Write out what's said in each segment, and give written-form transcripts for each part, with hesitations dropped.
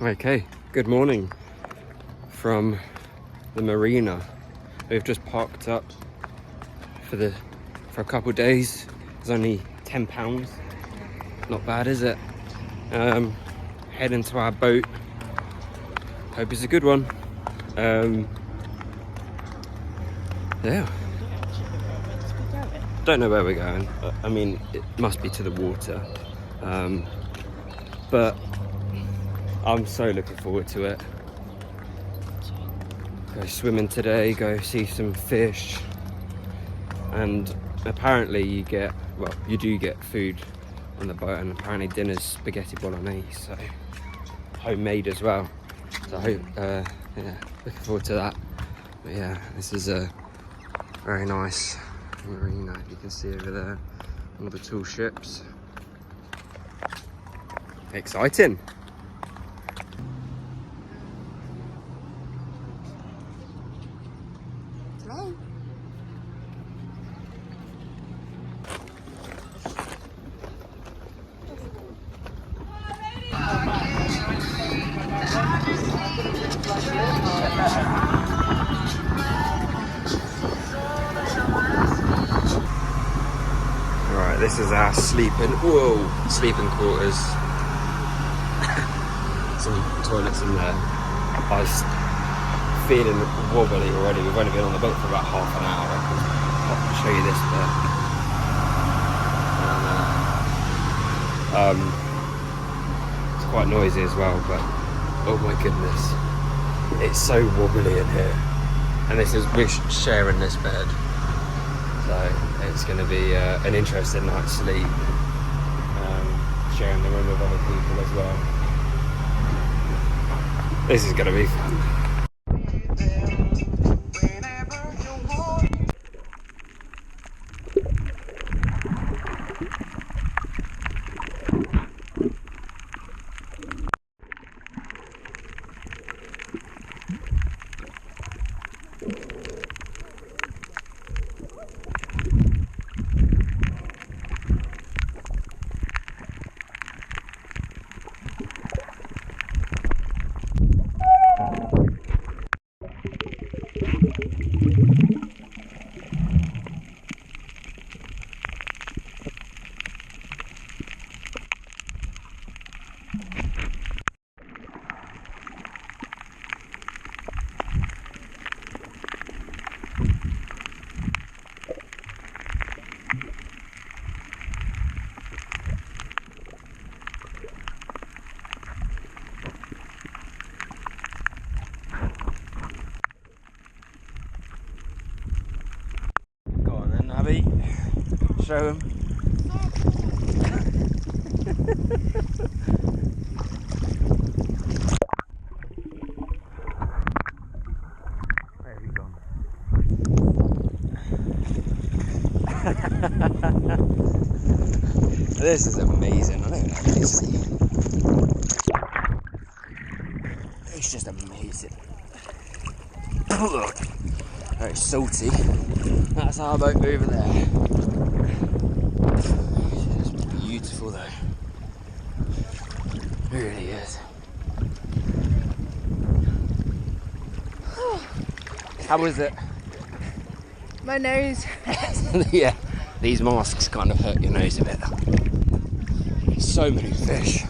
Okay, good morning from the marina. We've just parked up for a couple of days. It's only £10. Not bad, is it? Heading to our boat. Hope it's a good one. Yeah. Don't know where we're going. I mean, it must be to the water. But I'm so looking forward to it. Go swimming today, go see some fish. And apparently you do get food on the boat, and apparently dinner's spaghetti bolognese, so homemade as well. So I hope, looking forward to that. But yeah, this is a very nice marina, you can see over there, all the tall ships. Exciting. Right, this is our sleeping quarters. Some toilets in there. I was feeling wobbly already. We've only been on the boat for about half an hour. I'll show you this bit. It's quite noisy as well, but oh my goodness, it's so wobbly in here. And we're sharing this bed, so it's going to be an interesting night's sleep. Sharing the room with other people as well. This is going to be fun. Show him. Where have you gone? This is amazing. I don't actually see it. It's just amazing. Very salty. That's our boat over there. It's beautiful though. It really is. How was it? My nose. Yeah, these masks kind of hurt your nose a bit. So many fish.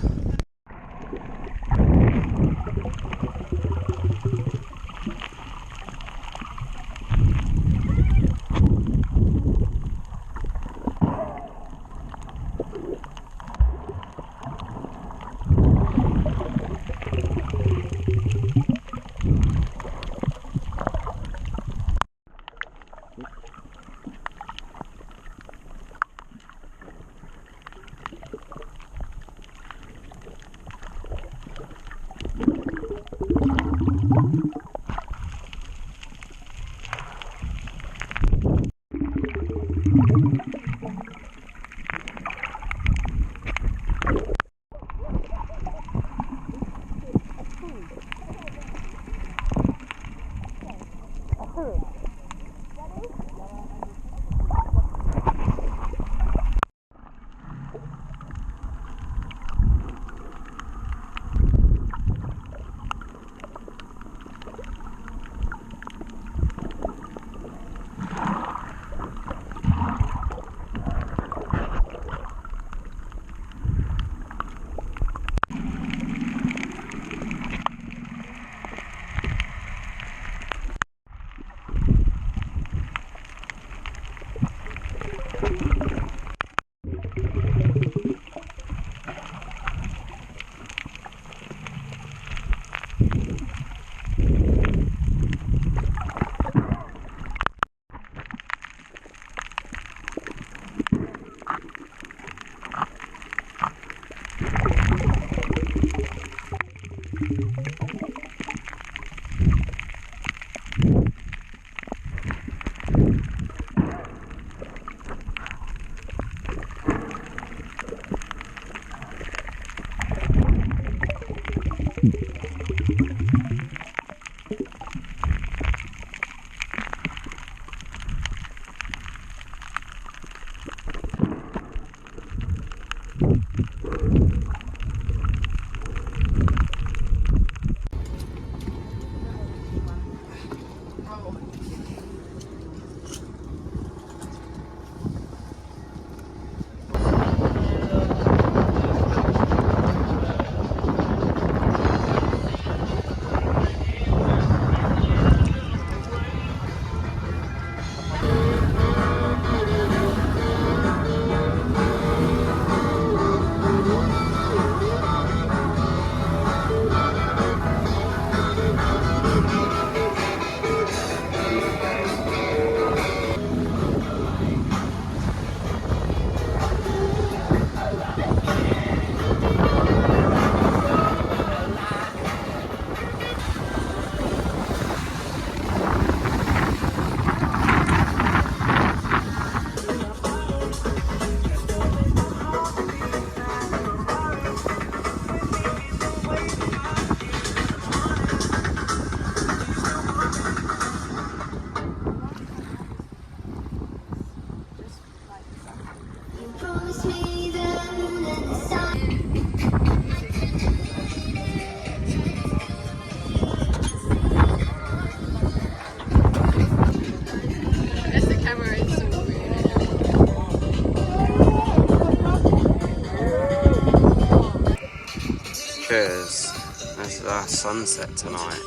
Cheers. This is our sunset tonight.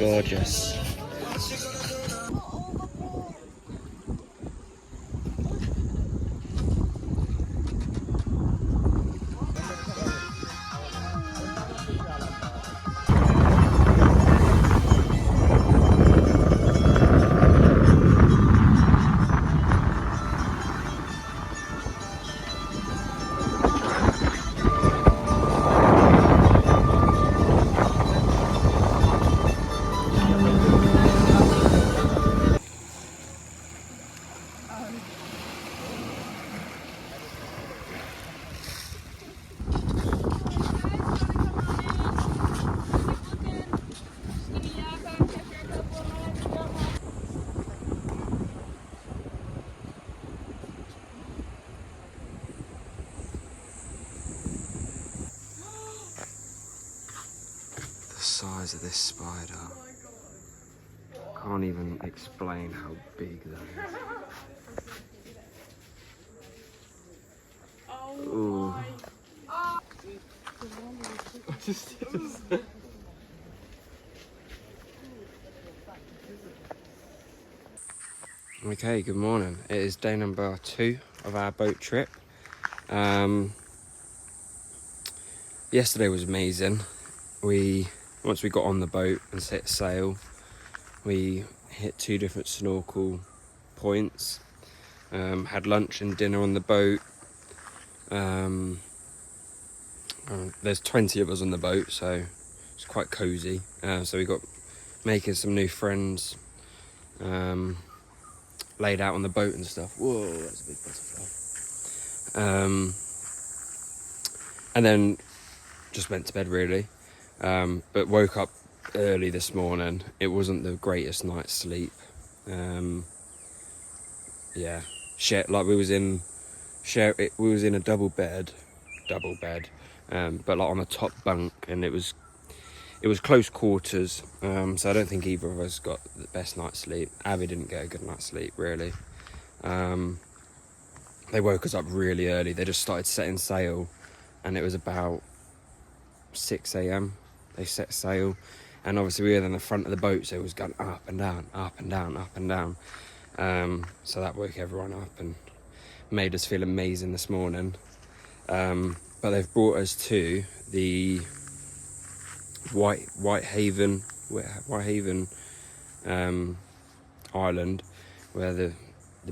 Gorgeous. The size of this spider. Can't even explain how big that is. Ooh. Okay, good morning. It is day number 2 of our boat trip. Yesterday was amazing. Once we got on the boat and set sail, we hit 2 different snorkel points. Had lunch and dinner on the boat. There's 20 of us on the boat, so it's quite cozy. So we got making some new friends, laid out on the boat and stuff. Whoa, that's a big butterfly. And then just went to bed really, but woke up early this morning. It wasn't the greatest night's sleep. Yeah, like we was in a double bed, but like on the top bunk, and it was close quarters. So I don't think either of us got the best night's sleep. Abby didn't get a good night's sleep really. They woke us up really early. They just started setting sail, and it was about 6 a.m. They set sail, and obviously we were in the front of the boat, so it was going up and down, up and down, up and down. So that woke everyone up and made us feel amazing this morning. But they've brought us to the Whitehaven island, where the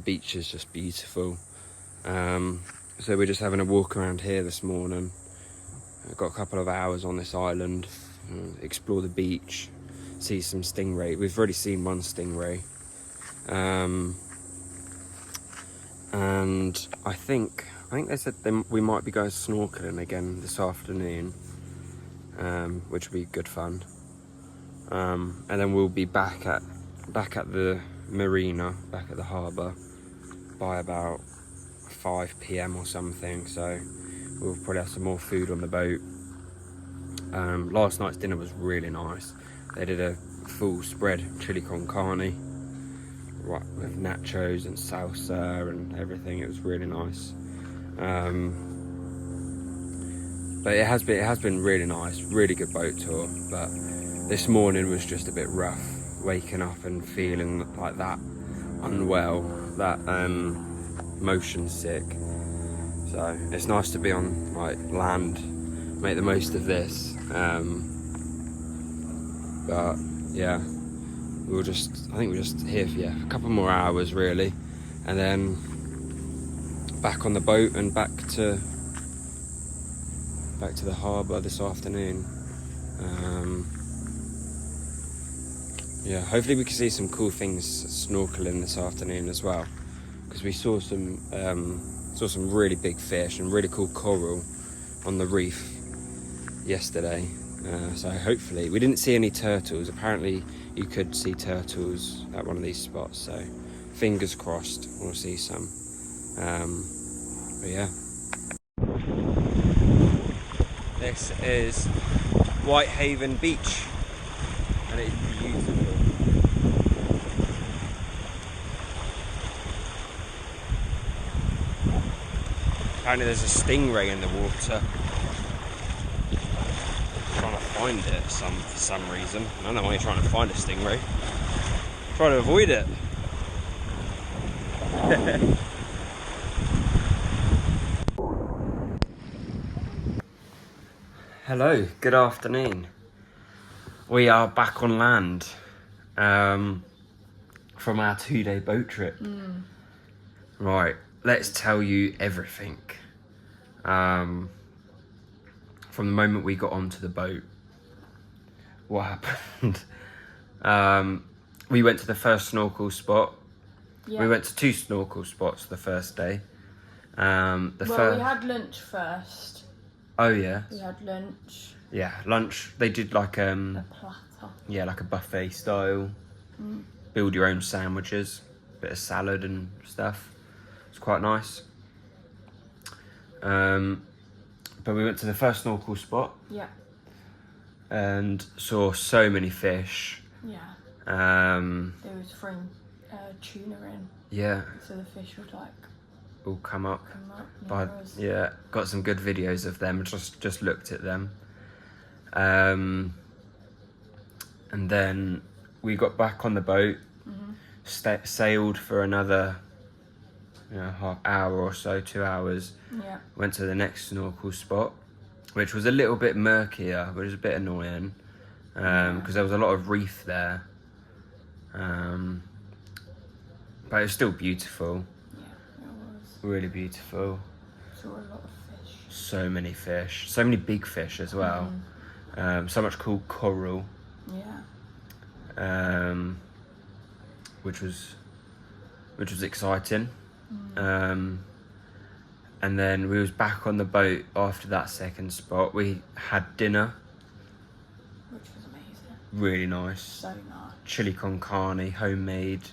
beach is just beautiful. So we're just having a walk around here this morning. I've got a couple of hours on this island, explore the beach, see some stingray. We've already seen one stingray. And I think they said we might be going snorkeling again this afternoon, which will be good fun. And then we'll be back at the marina, back at the harbour, by about 5 p.m. or something, so we'll probably have some more food on the boat. Last night's dinner was really nice. They did a full spread chili con carne, right, with nachos and salsa and everything. It was really nice. But it has been really nice, really good boat tour. But this morning was just a bit rough, waking up and feeling like that unwell, that motion sick. So it's nice to be on like land, make the most of this. But yeah, I think we're just here for a couple more hours really, and then back on the boat and back to the harbour this afternoon. Yeah, hopefully we can see some cool things snorkeling this afternoon as well, because we saw some really big fish and really cool coral on the reef yesterday. So hopefully, we didn't see any turtles. Apparently you could see turtles at one of these spots, so fingers crossed we'll see some. But yeah, this is Whitehaven Beach and it's beautiful. Apparently there's a stingray in the water. Trying to find it for some reason. I don't know why you're trying to find a stingray. Trying to avoid it. Hello, good afternoon. We are back on land from our 2-day boat trip. Right, let's tell you everything. From the moment we got onto the boat, what happened? We went to the first snorkel spot. Yeah. We went to 2 snorkel spots the first day. We had lunch first. Oh yeah. We had lunch. Yeah, lunch. They did like a platter. Yeah, like a buffet style. Build your own sandwiches, bit of salad and stuff. It's quite nice. But we went to the first snorkel spot. Yeah. And saw so many fish. Yeah. There was tuna in. Yeah. So the fish would like all come up. Yeah, got some good videos of them. Just looked at them. And then we got back on the boat. Sailed for another half hour or so, 2 hours. Yeah. Went to the next snorkel spot, which was a little bit murkier, which was a bit annoying, because there was a lot of reef there. But it was still beautiful. Yeah, it was. Really beautiful. Saw a lot of fish. So many fish. So many big fish as well. So much cool coral. Yeah. Which was exciting. And then we was back on the boat after that second spot. We had dinner, which was amazing. Really nice. So nice. Chili con carne, homemade,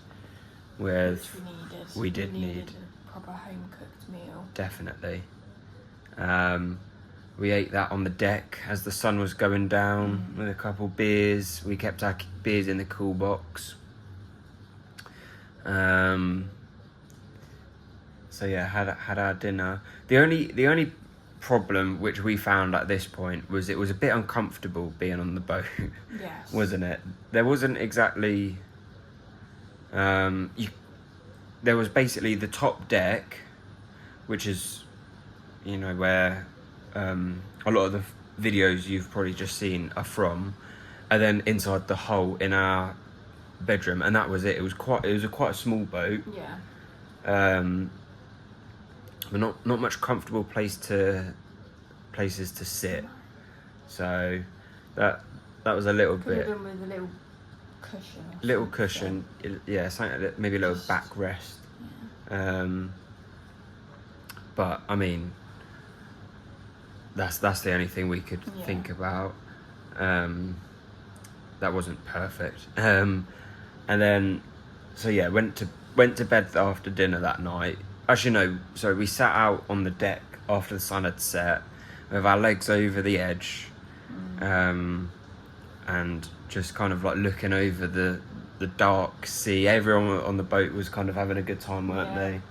with we did need a proper home cooked meal. Definitely. We ate that on the deck as the sun was going down with a couple beers. We kept our beers in the cool box. So yeah, had our dinner. The only problem which we found at this point was it was a bit uncomfortable being on the boat. Yes. Wasn't it? There wasn't exactly. There was basically the top deck, which is, where a lot of the videos you've probably just seen are from, and then inside the hull in our bedroom, and that was it. It was quite a small boat. Yeah. But not much comfortable places to sit. So that was a little bit. Could have been with a little cushion. Little cushion, yeah, something, maybe a little backrest. Yeah. But I mean, that's the only thing we could think about. That wasn't perfect. And then, so yeah, went to bed after dinner that night. Actually, no. So we sat out on the deck after the sun had set, with our legs over the edge, and just kind of like looking over the dark sea. Everyone on the boat was kind of having a good time, weren't they?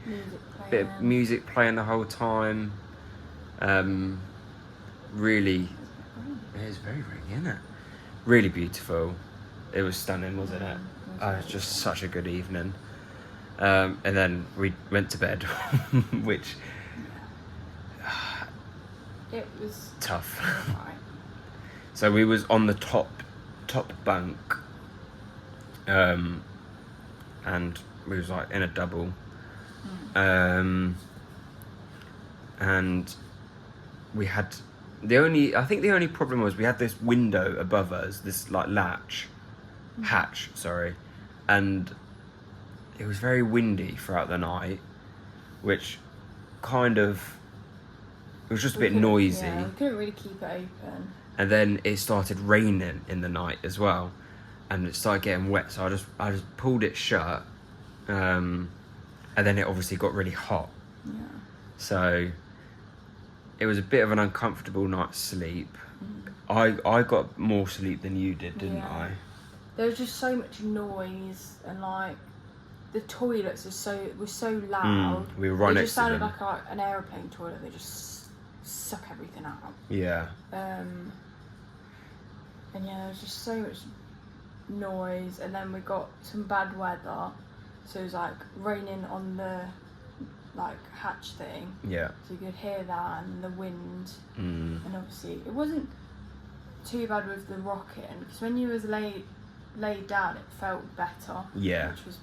Bit of music playing the whole time. Really, it was very rainy, isn't it? Really beautiful. It was stunning, wasn't it? It was just such a good evening. And then we went to bed, which it was tough. Right. So we was on the top bunk, and we was like in a double, and we had the only problem was we had this window above us, this like hatch, sorry, and it was very windy throughout the night, which kind of, it was just a bit noisy. Yeah, we couldn't really keep it open. And then it started raining in the night as well, and it started getting wet. So I just pulled it shut, and then it obviously got really hot. Yeah. So it was a bit of an uncomfortable night's sleep. I got more sleep than you did, didn't I? There was just so much noise, and like the toilets were so loud. We were right It next just to sounded them. like an aeroplane toilet. They just suck everything out. Yeah. And yeah, there was just so much noise, and then we got some bad weather, so it was like raining on the like hatch thing. Yeah. So you could hear that and the wind, Mm. and obviously it wasn't too bad with the rocking, because when you was laid down, it felt better. Yeah. Which was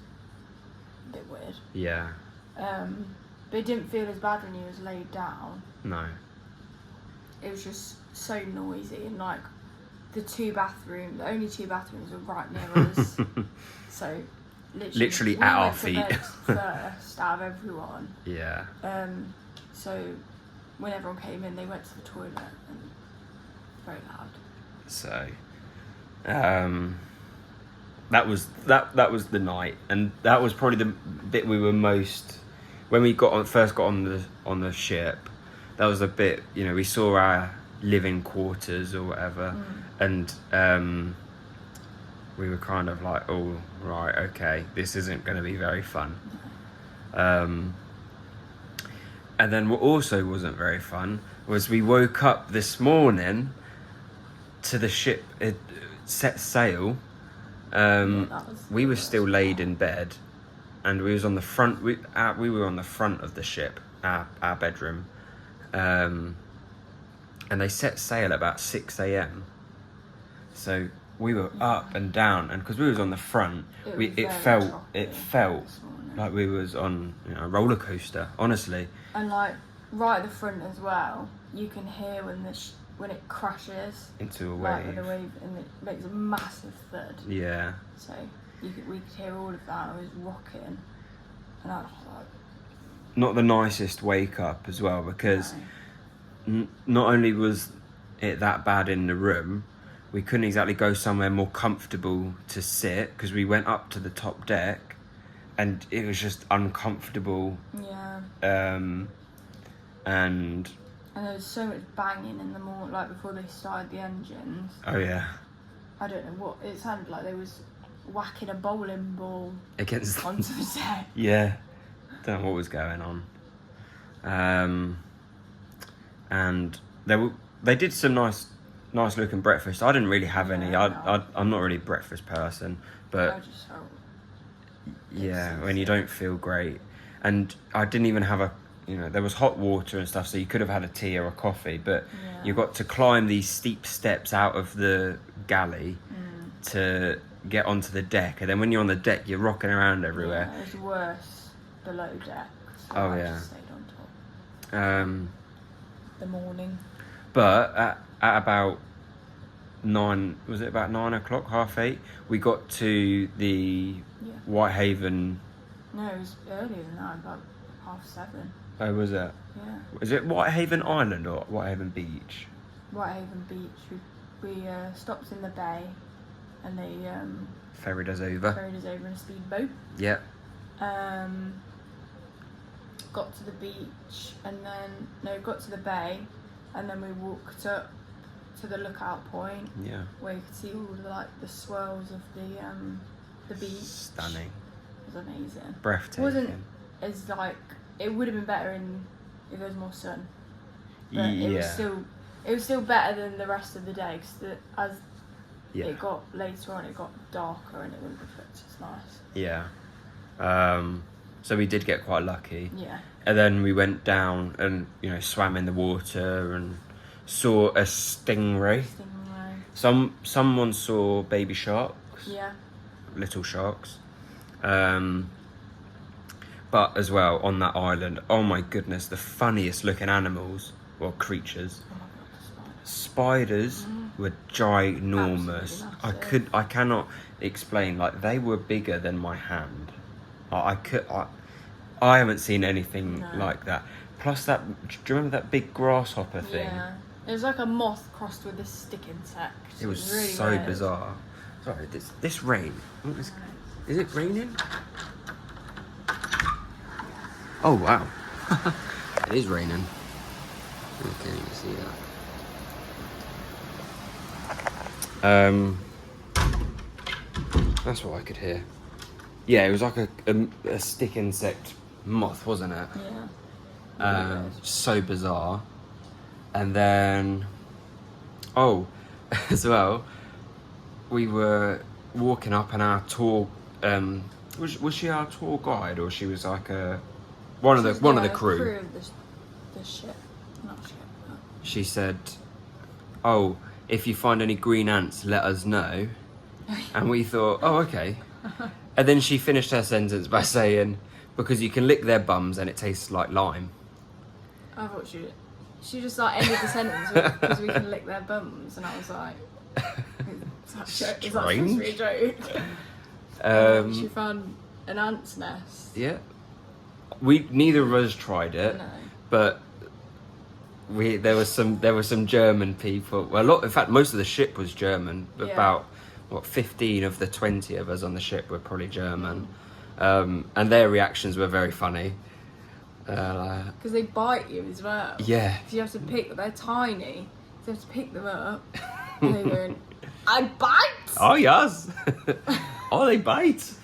a bit weird. Yeah. But it didn't feel as bad when you was laid down. No. It was just so noisy, and like the only two bathrooms were right near us. So Literally we at our went to feet. bed first out of everyone. Yeah. So when everyone came in, they went to the toilet, and very loud. So, that was the night, and that was probably the bit we were most, when we first got on the ship. That was the bit, we saw our living quarters or whatever, and we were kind of like, oh right, okay, this isn't going to be very fun. And then what also wasn't very fun was we woke up this morning to the ship set sail. We were still laid in bed, and we was on the front. We were on the front of the ship, our bedroom, and they set sail at about 6 a.m. So we were up and down, and because we was on the front, it felt like we was on a roller coaster, honestly. And like right at the front as well, you can hear when it crashes into a like wave. with a wave, and it makes a massive thud. Yeah. So we could hear all of that. I was rocking, and I was like, not the nicest wake up as well, because not only was it that bad in the room, we couldn't exactly go somewhere more comfortable to sit, because we went up to the top deck and it was just uncomfortable. Yeah. And there was so much banging in the morning, like before they started the engines. Oh yeah. I don't know what it sounded like. They was whacking a bowling ball against onto the deck. Yeah. Don't know what was going on. And they did some nice looking breakfast. I didn't really have any. I'm not really a breakfast person, but I just felt when you don't feel great, and I didn't even have there was hot water and stuff, so you could have had a tea or a coffee, but you got to climb these steep steps out of the galley to get onto the deck, and then when you're on the deck, you're rocking around everywhere. Yeah, it was worse below deck. So Oh, I yeah. just stayed on top. The morning. But at about 9, was it about 9 o'clock, 7:30, we got to the Whitehaven. No, it was earlier than that, about 7:30. Oh, was it? Yeah. Is it Whitehaven Island or Whitehaven Beach? Whitehaven Beach. We stopped in the bay, and they ferried us over. Ferried us over in a speedboat. Yeah. got to the beach, and then got to the bay, and then we walked up to the lookout point. Yeah. Where you could see all the swirls of the beach. Stunning. It was amazing. Breathtaking. It wasn't as it would have been better if there was more sun. But it was still better than the rest of the day, because as it got later on, it got darker and it wouldn't have looked as nice. Yeah. So we did get quite lucky. Yeah. And then we went down and, swam in the water and saw a stingray. Someone saw baby sharks. Yeah. Little sharks. But as well, on that island, oh my goodness, the funniest looking animals, or creatures. Oh my God, the Spiders were ginormous. Absolutely I cannot explain. They were bigger than my hand. I haven't seen anything like that. Plus do you remember that big grasshopper thing? Yeah. It was like a moth crossed with a stick insect. It was really so weird. bizarre. Sorry, this rain. Is it raining? Oh wow. It is raining. I can't even see that. That's what I could hear. Yeah, it was like a stick insect moth, wasn't it? Yeah. Really weird. So bizarre. And then, as well, we were walking up, and our tour was she our tour guide, or she was like one of the crew? Crew of the ship, not ship. No. She said, "Oh, if you find any green ants, let us know." And we thought, "Oh, okay." And then she finished her sentence by saying, "Because you can lick their bums and it tastes like lime." I thought she just ended the sentence with, because we can lick their bums, and I was like, is that supposed to be a joke? She found an ant's nest. Yeah. Neither of us tried it, No. but there were some German people. Well, in fact, most of the ship was German. Yeah. About 15 of the 20 of us on the ship were probably German, and their reactions were very funny. Because they bite you as well. Yeah. Because you have to they're tiny, so you have to pick them up. And they went, I bite! Oh, yes. Oh, they bite.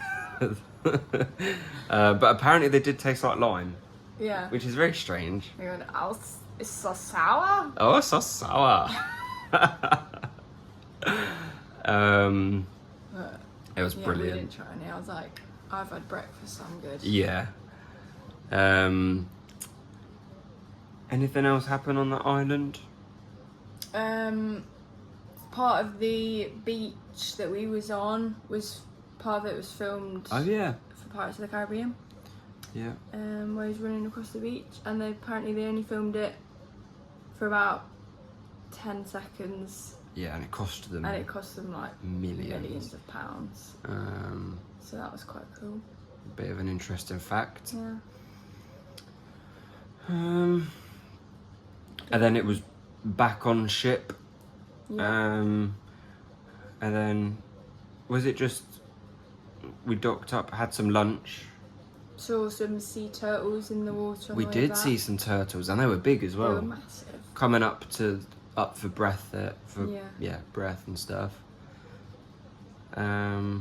But apparently they did taste like lime. Yeah. Which is very strange. They went, oh, it's so sour. Oh, it's so sour. It was brilliant. We didn't try any. I was like, I've had breakfast, I'm good. Yeah. Anything else happen on that island? Part of the beach that we was on part of it was filmed. Oh yeah. For Pirates of the Caribbean. Yeah. Where he's running across the beach, and apparently they only filmed it for about 10 seconds. Yeah, and it cost them. And it cost them like millions of pounds. So that was quite cool. A bit of an interesting fact. Yeah. And then it was back on ship. Yeah. And then was it just we docked up, had some lunch. Saw some sea turtles in the water. We did see some turtles, and they were big as well. They were massive. Coming up for breath, breath and stuff. Yeah.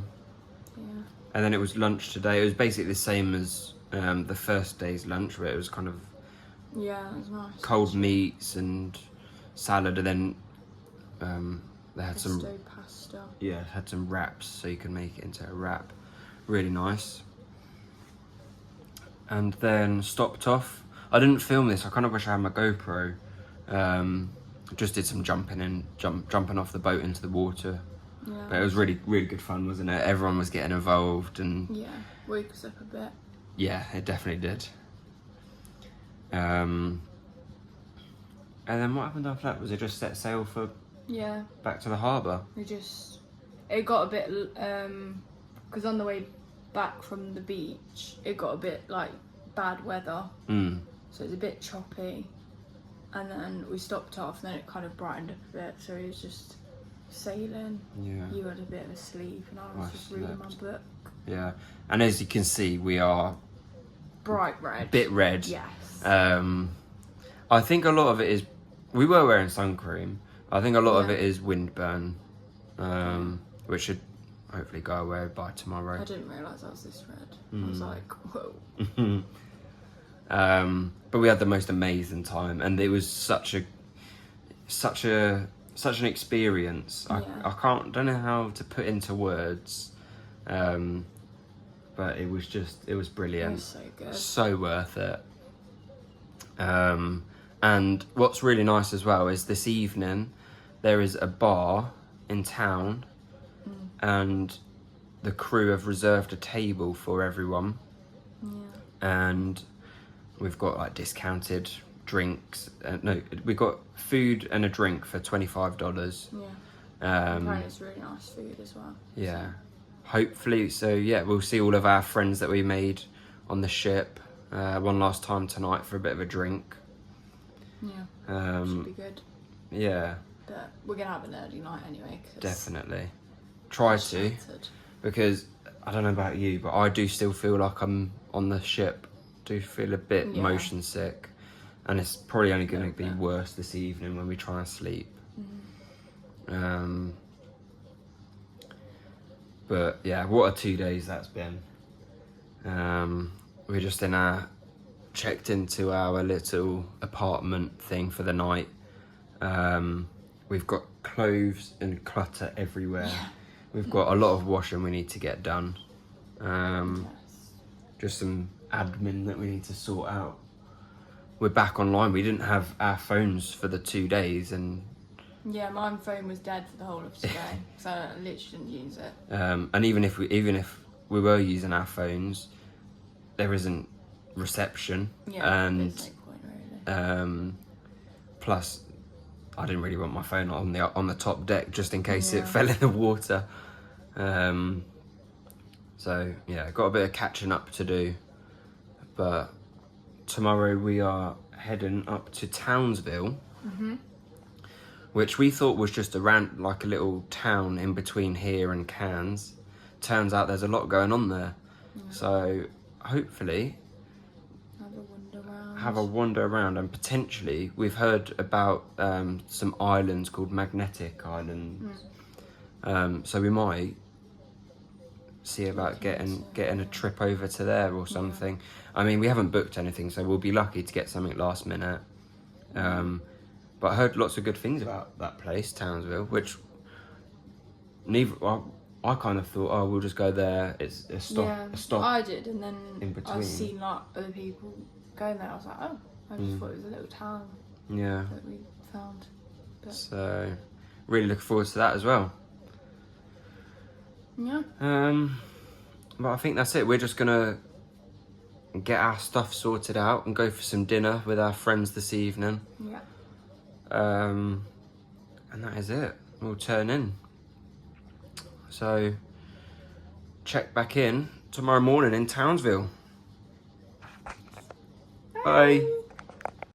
And then it was lunch today. It was basically the same as the first day's lunch, where it was kind of Yeah, that was nice. cold meats and salad, and then they had some pasta. Yeah, had some wraps, so you can make it into a wrap. Really nice. And then stopped off. I didn't film this. I kind of wish I had my GoPro. Just did some jumping off the boat into the water. Yeah. But it was really, really good fun, wasn't it? Everyone was getting involved, and Yeah, woke us up a bit. yeah, it definitely did. And then what happened after that? Was it just set sail for Yeah. back to the harbour? It got a bit, because on the way back from the beach, it got a bit like bad weather. So it was a bit choppy. And then we stopped off, and then it kind of brightened up a bit. So it was just sailing. Yeah. You had a bit of a sleep, and I was just reading my book. Yeah. And as you can see, we are bright red. bit red. Yes. I think a lot of it is, we were wearing sun cream. I think a lot of Yeah. it is windburn, which should hopefully go away by tomorrow. I didn't realise I was this red. I was like, whoa. But we had the most amazing time, and it was such an experience. Yeah. Don't know how to put into words, but it was brilliant. It was so good. So worth it. And what's really nice as well is this evening there is a bar in town, and the crew have reserved a table for everyone. Yeah. And we've got like discounted drinks. No, we got food and a drink for $25. Yeah. Apparently it's really nice food as well. Yeah. Hopefully, so yeah, we'll see all of our friends that we made on the ship one last time tonight for a bit of a drink. Yeah. Should be good. Yeah. But we're gonna have an early night anyway. Definitely. Try to, because I don't know about you, but I do still feel like I'm on the ship. Do feel a bit motion sick, and it's probably only going to be worse this evening when we try and sleep. But yeah, what a 2 days that's been. We're just checked into our little apartment thing for the night. We've got clothes and clutter everywhere. We've got a lot of washing we need to get done. Just some admin that we need to sort out. We're back online. We didn't have our phones for the 2 days, and yeah, my phone was dead for the whole of today, so I literally didn't use it. And even if we were using our phones, there isn't reception. Yeah, and there's no point really. Plus, I didn't really want my phone on the top deck just in case it fell in the water. So yeah, got a bit of catching up to do. But tomorrow we are heading up to Townsville, which we thought was just around like a little town in between here and Cairns. Turns out there's a lot going on there. So hopefully have a wander around, and potentially we've heard about some islands called Magnetic Islands. So we might see about getting a trip over to there or something. I mean, we haven't booked anything, so we'll be lucky to get something last minute. But I heard lots of good things about that place, Townsville, which I kind of thought, oh, we'll just go there. It's a stop. I did, and then in between. I've seen like other people going there. I was like, oh, I just thought it was a little town. Yeah. That we found. But So, really looking forward to that as well. yeah. But I think that's it. We're just gonna get our stuff sorted out and go for some dinner with our friends this evening. Yeah. And that is it. We'll turn in. So, check back in tomorrow morning in Townsville. Bye.